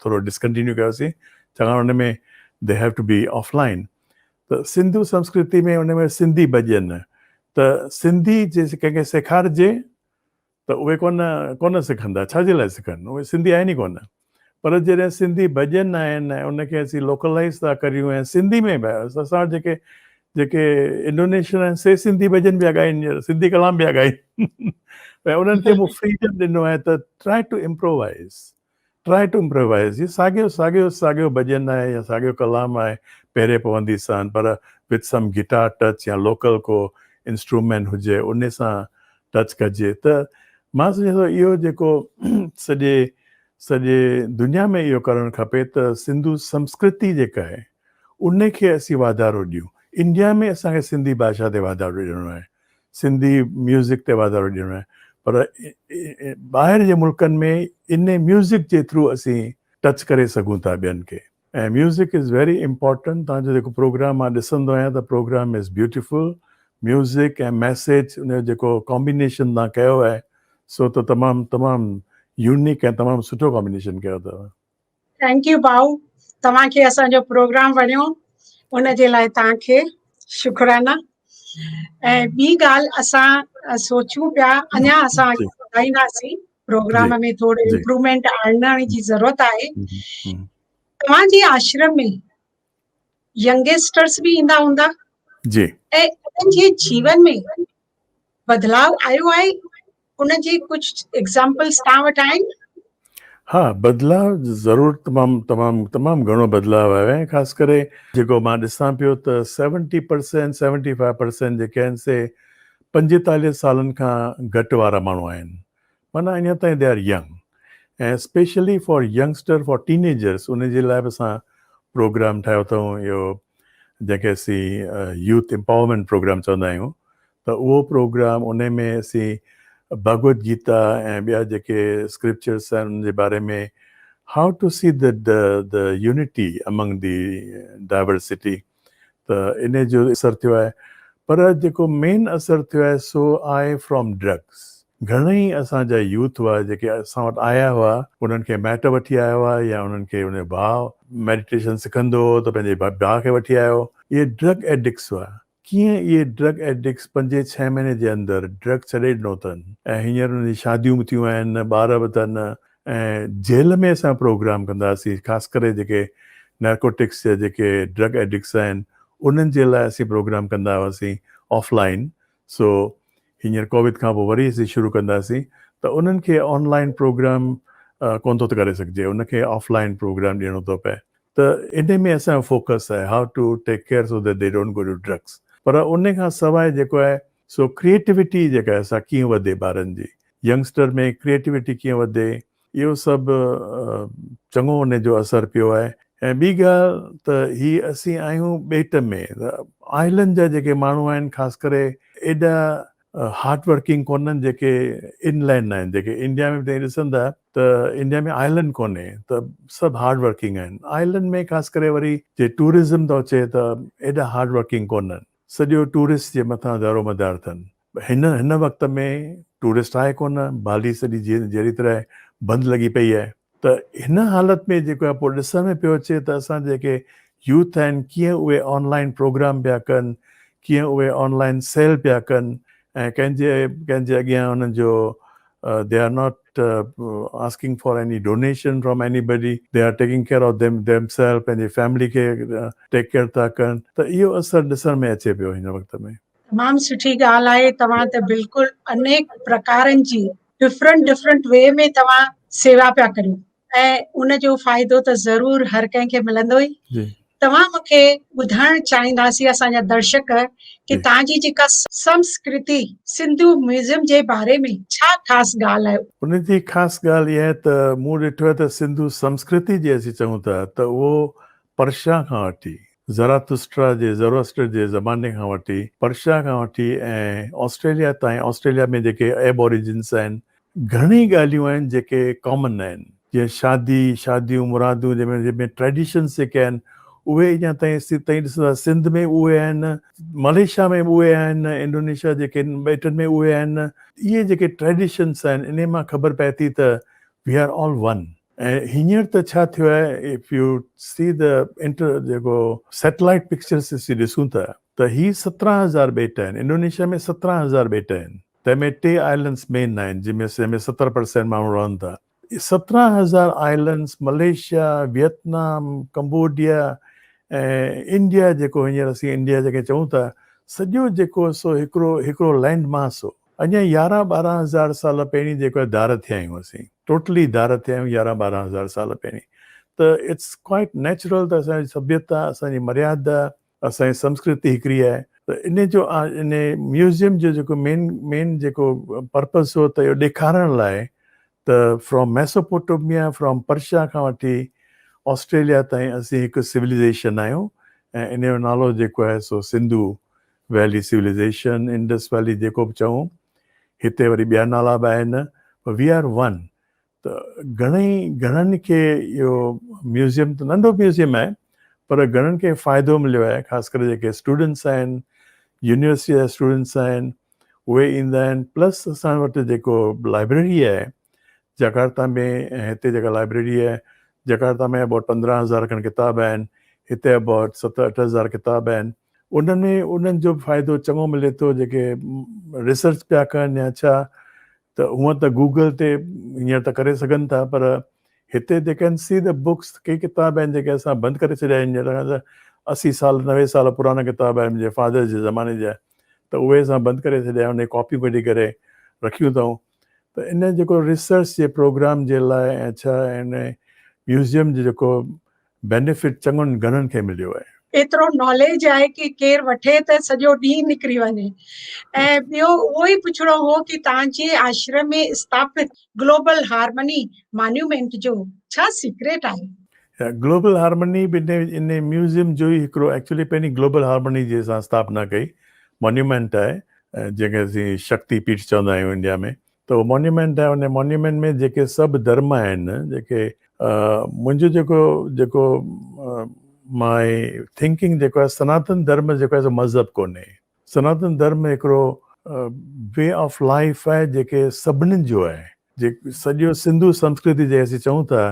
थोरो डिसकंटिन्यू कयोसीं, छाकाणि हुन में they have to be offline. त सिंधु संस्कृति में उन में सिंधी भॼन, त सिंधी जे कंहिंखे सेखारिजे त उहे कोन सिखंदा, छाजे लाइ सिखनि, उहे सिंधी आहिनि ई कोन। पर जॾहिं सिंधी भॼन आहिनि ऐं उनखे असीं लोकलाइज़ था करियूं ऐं सिंधी में बि असां जेके जेके इंडोनेशियन आहिनि से सिंधी भॼन पिया ॻाइनि, सिंधी कलाम पिया ॻाइनि। ऐं उन्हनि खे मूं फ्रीडम ॾिनो आहे त ट्राए टू इम्प्रोवाइज़। ये साॻियो भॼन आहे या साॻियो कलाम आहे, पहिरें पवंदी सान, पर विथ सम गिटार टच या लोकल को इंस्ट्रूमेंट हुजे, उन सां टच कजे। त मां सोचां थो इहो जेको सॼे दुनिया में इहो करणु खपे त सिंधु संस्कृति जेका आहे उनखे असीं वाधारो ॾियूं। इंडिया में असांखे सिंधी भाषा ते वाधारो ॾियणो आहे, सिंधी म्यूज़िक ते वाधारो ॾियणो आहे, पर ॿाहिरि जे मुल्कनि में इन म्यूज़िक जे थ्रू असीं टच करे सघूं था ॿियनि खे। ऐं म्यूज़िक इज़ वेरी इम्पॉर्टेंट। तव्हांजो जेको प्रोग्राम मां ॾिसंदो आहियां त प्रोग्राम इज़ ब्यूटिफुल। म्यूज़िक ऐं मैसेज, उनजो जेको कॉम्बिनेशन तव्हां कयो आहे सो त तमामु यूनिक ऐं तमामु सुठो कॉम्बिनेशन कयो अथव। थैंक यू भाऊ, तव्हांखे असांजो प्रोग्राम वणियो, उन जे लाइ तव्हांखे शुक्राना। ऐं ॿी ॻाल्हि असां सोचूं पिया, अञा असां जी वधाईंदासीं प्रोग्राम जी में, थोरो जी इम्प्रूवमेंट आणण जी ज़रूरत आहे। हम्म, हम्म। तव्हांजे आश्रम में यंगस्टर्स बि ईंदा हूंदा जी ऐं उन्हनि जे जीवन में बदलाव आयो आहे, उन जी कुझु एग्ज़ाम्पल्स तव्हां वटि आहिनि? हा, बदलाव ज़रूरु तमामु घणो बदलाव आयो आहे। ख़ासि करे जेको मां ॾिसां पियो त 70% 75% जेके आहिनि से 45 सालनि खां घटि वारा माण्हू आहिनि, माना अञा ताईं दे आर यंग। ऐं specially for youngster, for teenagers, उन जे लाइ बि असां प्रोग्राम ठाहियो अथऊं, इहो जंहिंखे असीं यूथ एम्पावरमेंट प्रोग्राम चवंदा आहियूं। त उहो प्रोग्राम उन में असीं भगवत गीता ऐं ॿिया जेके स्क्रिप्चर्स आहिनि उन जे बारे में, how to see the unity among the diversity, त इन जो असरु थियो आहे। पर जेको मेन असरु थियो आहे सो आहे फ्रॉम ड्रग्स। घणेई असांजा यूथ हुआ जेके असां वटि आया हुआ, उन्हनि खे माइट वठी आया हुआ या उन्हनि खे उन जो भाउ मेडिटेशन सिखंदो हो त पंहिंजे भाउ खे वठी आयो। इहे ड्रग एडिक्ट्स हुआ। कीअं इहे ड्रग एडिक्ट्स 5-6 महीने जे अंदरि ड्रग छॾे ॾिनो अथनि ऐं हींअर उन जी शादियूं बि थियूं आहिनि, ॿार बि अथनि। ऐं जेल में असां प्रोग्राम कंदासीं, ख़ासि करे जेके नार्कोटिक्स जा जेके ड्रग एडिक्ट्स आहिनि उन्हनि जे लाइ असीं प्रोग्राम कंदा हुआसीं ऑफलाइन। सो हींअर कोविड खां पोइ वरी असीं शुरू कंदासीं त उन्हनि खे ऑनलाइन प्रोग्राम कोन थो करे सघिजे, उनखे ऑफलाइन प्रोग्राम ॾियणो थो पए। त इन में असांजो फोकस आहे how to take care so that they don't go to drugs. पर उन खां सवाइ जेको आहे सो क्रिएटिविटी जेका आहे असां कीअं वधे ॿारनि जी, यंगस्टर में क्रिएटिविटी कीअं वधे, इहो सभु चङो उन जो असरु पियो आहे। ऐं ॿी ॻाल्हि त ही असीं आहियूं ॿेट में, आइलैंड जा जेके माण्हू आहिनि ख़ासि करे एॾा हार्ड वर्किंग कोन्हनि जेके इनलैंड आहिनि, जेके इंडिया में तव्हां ॾिसंदा त इंडिया में आइलैंड कोन्हे त सभु हार्ड वर्किंग आहिनि। आइलैंड में ख़ासि करे वरी जे टूरिज़म थो अचे त एॾा हार्ड वर्किंग कोन्हनि, सॼो टूरिस्ट जे मथां दारोमदार अथनि। हिन वक़्त में टूरिस्ट आहे कोन, बाली सॼी जहिड़ी तरह बंदि लॻी पई आहे। त हिन हालत में जेको आहे पोइ ॾिसण में पियो अचे त असां जेके यूथ आहिनि कीअं उहे ऑनलाइन प्रोग्राम पिया कनि, कीअं उहे ऑनलाइन सेल पिया कनि, ऐं कंहिंजे अॻियां हुननि जो they are not asking for any donation from anybody, they are taking care of themself, पंहिंजी फैमिली खे टेक केयर था कनि। त इहो असरु ॾिसण में अचे पियो हिन वक़्त में। तमामु सुठी ॻाल्हि आहे। तव्हां त बिल्कुलु अनेक प्रकारनि जी डिफरेंट वे में तव्हां सेवा पिया करियो ऐं उन जो फ़ाइदो त ज़रूरु हर कंहिंखे मिलंदो ई। जी तव्हां मूंखे ॿुधाइणु चाहींदासीं असांजा दर्शक कि जी। तव्हांजी जेका संस्कृति सिंधु म्यूज़ियम जे बारे में छा ख़ासि ॻाल्हि आहे? उन जी ख़ासि ॻाल्हि इहा आहे त मूं ॾिठो आहे त सिंधु संस्कृति जे असीं चऊं था त उहो पर्शिया खां वठी ज़रोअस्टर जे ज़माने खां वठी, पर्शिया खां वठी ऐं ऑस्ट्रेलिया ताईं, ऑस्ट्रेलिया में जेके एबोरिजिन्स आहिनि, घणी ॻाल्हियूं आहिनि जेके कॉमन आहिनि। जीअं शादियूं मुरादियूं जंहिंमें ट्रेडिशन्स जेके आहिनि उहे अञा ताईं ॾिसंदा, सिंध में उहे आहिनि, मलेशिया में उहे आहिनि, इंडोनेशिया जेके ॿेटनि में उहे आहिनि। इहे जेके ट्रेडिशन्स आहिनि इन मां ख़बर पए थी त वी आर ऑल वन। ऐं हींअर त छा थियो आहे, इफ यू सी द जेको सैटेलाइट पिक्चर्स ॾिसूं था त ही 17,000 ॿेट आहिनि। इंडोनेशिया में 17,000 ॿेट आहिनि, तंहिंमें 3 आइलैंड्स मेन आहिनि जंहिंमें 70% माण्हू रहनि था। 17,000 आइलैंड्स, मलेशिया, वियतनाम, कंबोडिया ऐं इंडिया, जेको हींअर असीं इंडिया जेके चऊं था, सॼो जेको सो हिकिड़ो लैंड मास हो। अञा 11-12 हज़ार साल पहिरीं जेको आहे धार थिया आहियूं असीं, टोटली धार थिया आहियूं 11-12 हज़ार साल पहिरीं। त इट्स क्वाइट नेचुरल त असांजी सभ्यता, असांजी मर्यादा, असांजी संस्कृति हिकिड़ी आहे। त इन म्यूज़ियम जो जेको मेन जेको पर्पस हो त इहो ॾेखारण लाइ त फ्रॉम मेसोपोटामिया, फ्रॉम पर्शिया खां वठी ऑस्ट्रेलिया ताईं असीं हिकु सिविलाइज़ेशन आहियूं, ऐं इन जो नालो जेको आहे सो Sindhu valley civilisation, Indus valley जेको बि चऊं। हिते वरी ॿिया नाला बि आहिनि, वी आर वन। त घणनि खे इहो म्यूज़ियम त नंढो म्यूज़ियम आहे, पर घणनि खे फ़ाइदो मिलियो आहे। ख़ासि करे जेके स्टूडेंट्स आहिनि, यूनिवर्सिटी जा स्टूडेंट्स आहिनि, उहे ईंदा आहिनि। प्लस असां वटि जेको लाइब्रेरी आहे जकार्ता में, ऐं हिते जेका लाइब्रेरी आहे जकार्ता में अबाउट 15,000 खनि किताब आहिनि, हिते अबाउट 7-8 हज़ार किताब आहिनि। उन्हनि जो फ़ाइदो चङो मिले थो, जेके रिसर्च पिया कनि या छा। त हूअं त गूगल ते हींअर त करे सघनि था, पर हिते they can see the books. कई किताब आहिनि जेके असां बंदि करे छॾिया आहिनि, हींअर 80 साल 90 साल पुराना किताब आहिनि मुंहिंजे फादर जे ज़माने जा, त उहे असां बंदि करे छॾिया, उन कॉपियूं कढी करे रखियूं अथऊं। त इन जेको रिसर्च जे प्रोग्राम जे लाइ ऐं छा इन म्यूज़ियम जो जेको बेनिफिट चङनि घणनि खे मिलियो आहे। एतिरो नॉलेज आहे कि केरु वठे त सॼो ॾींहुं निकिरी वञे। ऐं ॿियो उहो ई पुछिणो हो कि तव्हांजे आश्रम में स्थापित ग्लोबल हार्मनी मॉन्यूमेंट जो छा सीक्रेट आहे? ग्लोबल हार्मनी बि इन म्यूज़ियम जो ई हिकिड़ो, एक्चुअली पहिरीं ग्लोबल हार्मनी जी असां स्थापना कई। मॉन्यूमेंट आहे जंहिंखे असीं शक्ति पीठ चवंदा आहियूं इंडिया में। त उहो मॉन्यूमेंट आहे। उन मॉन्यूमेंट में जेके सभु धर्म आहिनि, जेके मुंहिंजो जेको माई थिंकिंग जेको आहे, सनातन धर्म जेको आहे मज़हब कोन्हे। सनातन धर्म हिकिड़ो वे ऑफ लाइफ आहे जेके सभिनीनि जो आहे। सॼो सिंधु संस्कृति जे असीं चऊं था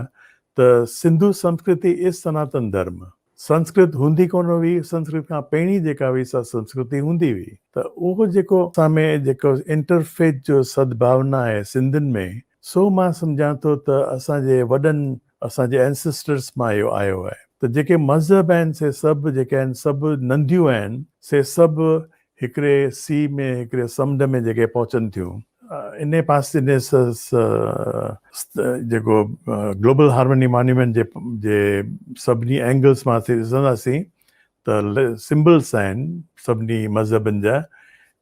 त सिंधु संस्कृति इज सनातन धर्म। संस्कृत हूंदी कोन हुई, संस्कृत खां पहिरीं जेका हुई सा संस्कृति हूंदी हुई। त उहो जेको असां में जेको इंटरफेथ जो सद्भावना आहे सिंधियुनि में, सो मां सम्झां थो त असांजे वॾनि, असांजे एंसेस्टर्स मां इहो आयो आहे। त जेके मज़हब आहिनि से सभु जेके आहिनि, सभु नंदियूं आहिनि, से सभु हिकिड़े सी में, हिकिड़े समुंड में जेके पहुचनि थियूं। इन पासे जेको ग्लोबल हार्मनी मॉन्यूमेंट जे सभिनी एंगल्स मां ॾिसंदासीं त सिम्बल्स आहिनि सभिनी मज़हबनि जा।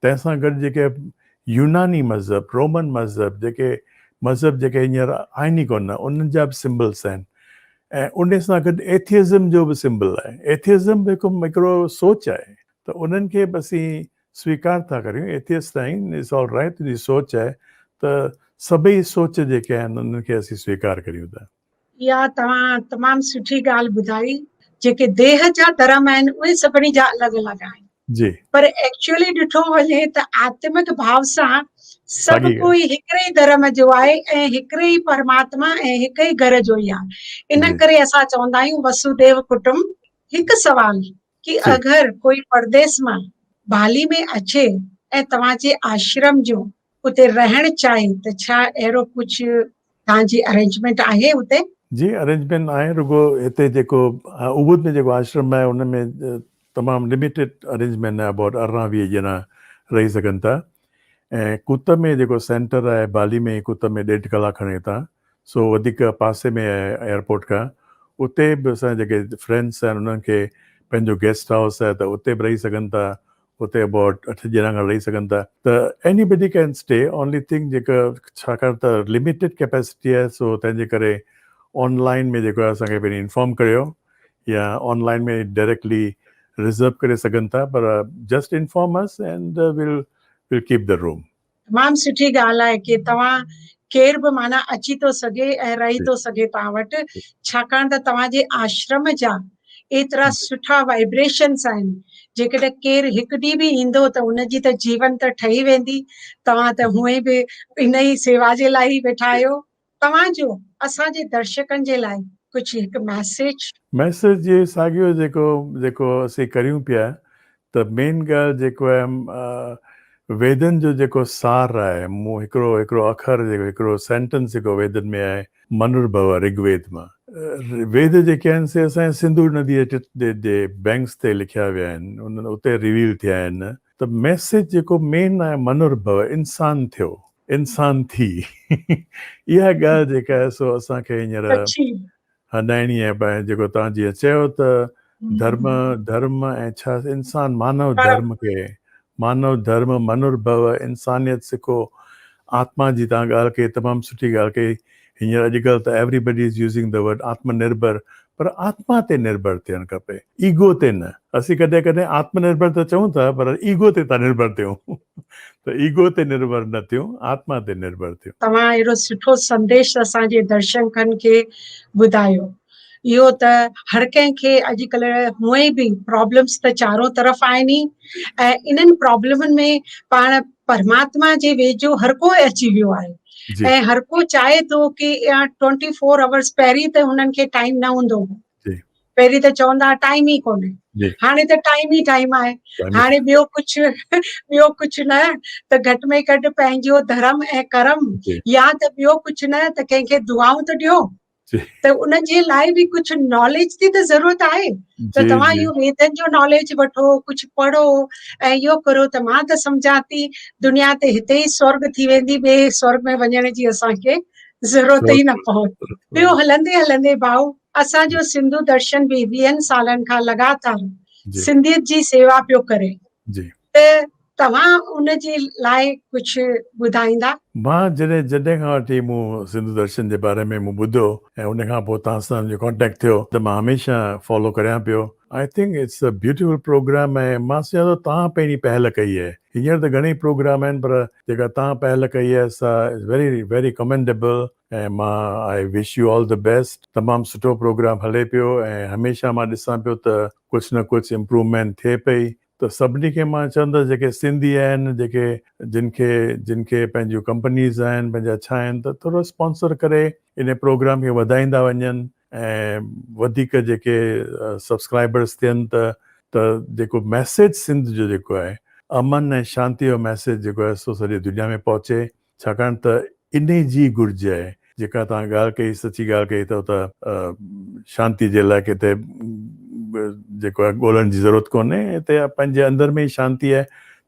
तंहिंसां गॾु जेके यूनानी मज़हब, रोमन मज़हब, जेके मज़हब जेके हींअर आहिनि ई कोन, उन्हनि जा बि सिम्बल्स आहिनि ऐं उन सां गॾु एथियज़म जो बि सिम्बल आहे। एथियज़म बि हिकिड़ो सोच आहे, त उन्हनि खे बि असीं स्वीकार था करियूं, एथियस्ट आहिनि, इट्स ऑल राइट, तुंहिंजी सोच आहे, त सभई सोच जेके आहिनि उन्हनि खे असीं स्वीकार करियूं था। इहा तव्हां तमामु सुठी ॻाल्हि ॿुधाई। जेके देह जा धर्म आहिनि उहे सभिनी जा अलॻि अलॻि आहिनि, जी, पर एक्चुअली ॾिठो वञे त आत्मिक भाव सां सभु साॻी कोई हिकिड़े ई धर्म जो आहे ऐं हिकिड़े ई परमात्मा ऐं हिक ई घर जो ई आहे। इन जी। करे असां चवंदा आहियूं वसुदेव कुटुंब। हिकु सवाल कि जी। अगरि कोई परदेस मां बाली में अचे ऐं तव्हांजे आश्रम जो उते रहणु चाहे त छा अहिड़ो कुझु तव्हांजी अरेंजमेंट आहे उते? जी, अरेंजमेंट आहे। रुगो हिते जेको उबुद में जेको आश्रम आहे उन में तमामु लिमिटेड अरेंजमेंट आहे, अबाउट 18-20 ॼणा रही सघनि था। ऐं कुत में जेको सेंटर आहे बाली में, कुत में 1.5 कलाक खणे था, सो वधीक पासे में आहे एयरपोर्ट खां। उते बि असांजा जेके फ्रेंड्स आहिनि उन्हनि खे पंहिंजो गेस्ट हाउस आहे, त उते बि रही सघनि था। उते अबाउट 8 ॼणा खनि रही सघनि था, त anybody can stay. Only thing जेका, छाकाणि त लिमिटेड कैपेसिटी आहे, सो तंहिंजे करे ऑनलाइन में जेको आहे असांखे पहिरीं इंफॉर्म करियो, या ऑनलाइन में डायरेक्टली रिजर्व करे सघनि था, पर just inform us and will keep the room. तमामु सुठी ॻाल्हि आहे कि तव्हां केर बि माना अची थो सघे ऐं रही थो सघे तव्हां वटि, छाकाणि त तव्हांजे आश्रम जा एतिरा सुठा वाइब्रेशन्स आहिनि। जेकॾहिं केरु हिकु ॾींहुं बि ईंदो त उनजी त जीवन त ठही वेंदी। तव्हां त हूअं बि इन ई सेवा जे लाइ ई वेठा आहियो। तव्हांजो असांजे दर्शकनि जे लाइ कुझु हिकु मैसेज जे साॻियो जेको असीं करियूं पिया, त मेन ॻाल्हि जेको आहे वेदनि जो जेको सार आहे, मूं हिकिड़ो अखर जेको, हिकिड़ो सेंटेंस जेको वेदनि में आहे, मनुर्भव, ऋग्वेद मां। वेद जेके आहिनि से असांजे सिंधु नदीअ जे बैंक्स ते लिखिया विया आहिनि, उन्हनि उते रिवील थिया आहिनि। त मैसेज जेको मेन आहे मनुर्भव, इंसान थियो, इंसान थी। इहा ॻाल्हि जेका आहे सो असांखे हींअर हॾाइणी आहे। जेको तव्हां जीअं चयो त धर्म ऐं छा इंसान, मानव धर्म मनुर्भव, इंसानियत सिखो, आत्मा जी तव्हां ॻाल्हि कई, तमामु सुठी ॻाल्हि कई। हींअर अॼुकल्ह त everybody is using the word आत्मनिर्भर, पर आत्मा ते निर्भर थियणु खपे, ईगो ते न। असीं कॾहिं कॾहिं आत्मनिर्भर त चऊं था, पर ईगो ते था निर्भर थियूं। त ईगो ते निर्भर न थियूं, आत्मा ते निर्भर थियूं। तव्हां अहिड़ो सुठो संदेश असांजे दर्शकनि खे ॿुधायो। इहो त हर कंहिंखे अॼुकल्ह हूअं ई बि प्रॉब्लम्स त चारो तरफ़ आहिनि ई, ऐं इन्हनि प्रॉब्लमनि में पाण परमात्मा जे वेझो हर कोई अची वियो आहे। ऐं हर को चाहे थो कि 24 आवर्स, पहिरीं त हुननि खे टाइम न हूंदो हो, पहिरीं त चवंदा टाइम ई कोन्हे, हाणे त टाइम ई टाइम आहे। हाणे ॿियो कुझु न त घटि में घटि पंहिंजो धर्म ऐं कर्म, या त ॿियो कुझु न त कंहिंखे दुआऊं त ॾियो। त उन जे लाइ बि कुझु नॉलेज जी त ज़रूरत आहे। त तव्हां इहो वेदनि जो नॉलेज वठो, कुझु पढ़ो ऐं इहो करो, त मां त सम्झां थी दुनिया ते हिते ई स्वर्ग थी वेंदी, ॿिए स्वर्ग में वञण जी असांखे ज़रूरत ई न पवंदी। ॿियो हलंदे हलंदे भाऊ, असांजो सिंधु दर्शन बि 20 सालनि खां लगातार सिंधियत जी सेवा पियो करे, त तव्हां उन जे लाइ कुझु ॿुधाईंदा? मां जॾहिं खां वठी मूं सिंधु दर्शन जे बारे में मूं ॿुधो ऐं उन खां पोइ तव्हां सां जो कॉन्टेक्ट थियो, त मां हमेशह फॉलो करियां पियो। I think it's a beautiful program. ऐं मां सम्झां थो तव्हां पहिरीं पहल कई आहे। हींअर त घणेई प्रोग्राम आहिनि, पर जेका तव्हां पहल कई आहे सा इज़ वेरी वेरी कमेंडेबल। ऐं मां I wish U all the best. तमामु सुठो प्रोग्राम हले पियो ऐं हमेशह मां ॾिसां पियो त कुझु न कुझु इम्प्रूवमेंट थिए पई। त सभिनी खे मां चवंदुसि जेके सिंधी आहिनि, जिनखे पंहिंजूं कंपनीज़ आहिनि, पंहिंजा छा आहिनि, त थोरो स्पॉन्सर करे इन प्रोग्राम खे वधाईंदा वञनि ऐं वधीक जेके सब्सक्राइबर्स थियनि त जेको मैसेज सिंध जो जेको आहे, अमन ऐं शांति जो मैसेज जेको आहे सो सॼी दुनिया में पहुचे। छाकाणि त इन जी घुर्ज आहे। जेका तव्हां ॻाल्हि कई, सची ॻाल्हि कई अथव, त शांति जे लाइ किथे जेको आहे ॻोल्हण जी ज़रूरत कोन्हे, हिते पंहिंजे अंदर में ई शांति आहे।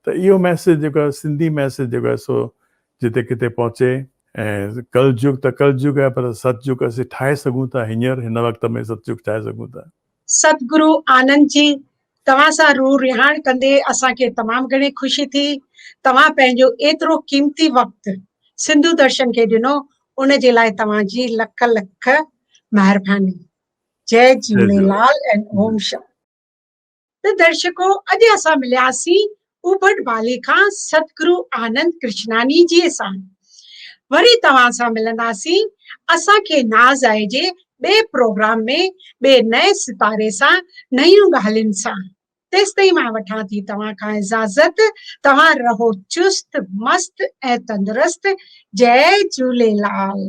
त इहो मैसेज जेको आहे, सिंधी मैसेज जेको आहे सो जिते किथे पहुचे। ऐं कलयुग त कलयुग आहे, पर सतयुग असीं ठाहे सघूं था। हींअर हिन वक़्त में सतयुग ठाहे सघूं था। सतगुरु आनंद जी, तव्हां सां रूह रिहाण कंदे असांखे तमामु घणी ख़ुशी थी। तव्हां पंहिंजो एतिरो क़ीमती वक़्तु सिंधु दर्शन खे ॾिनो, उन जे लाइ तव्हांजी लख लख महिरबानी। जय झूलेलाल एंड ओम शांति। त दर्शको, अॼु असां मिलियासीं उबट बाली खां सतगुरु आनंद कृष्णानी जी सां। वरी तव्हां सां मिलंदासीं। असांखे नाज़ आहे जे ॿिए प्रोग्राम में ॿिए नए सितारे सां नयूं ॻाल्हियुनि सां। तेसिताईं मां वठां थी तव्हां खां इजाज़त। तव्हां रहो चुस्त मस्त ऐं तंदुरुस्त। जय झूलेलाल।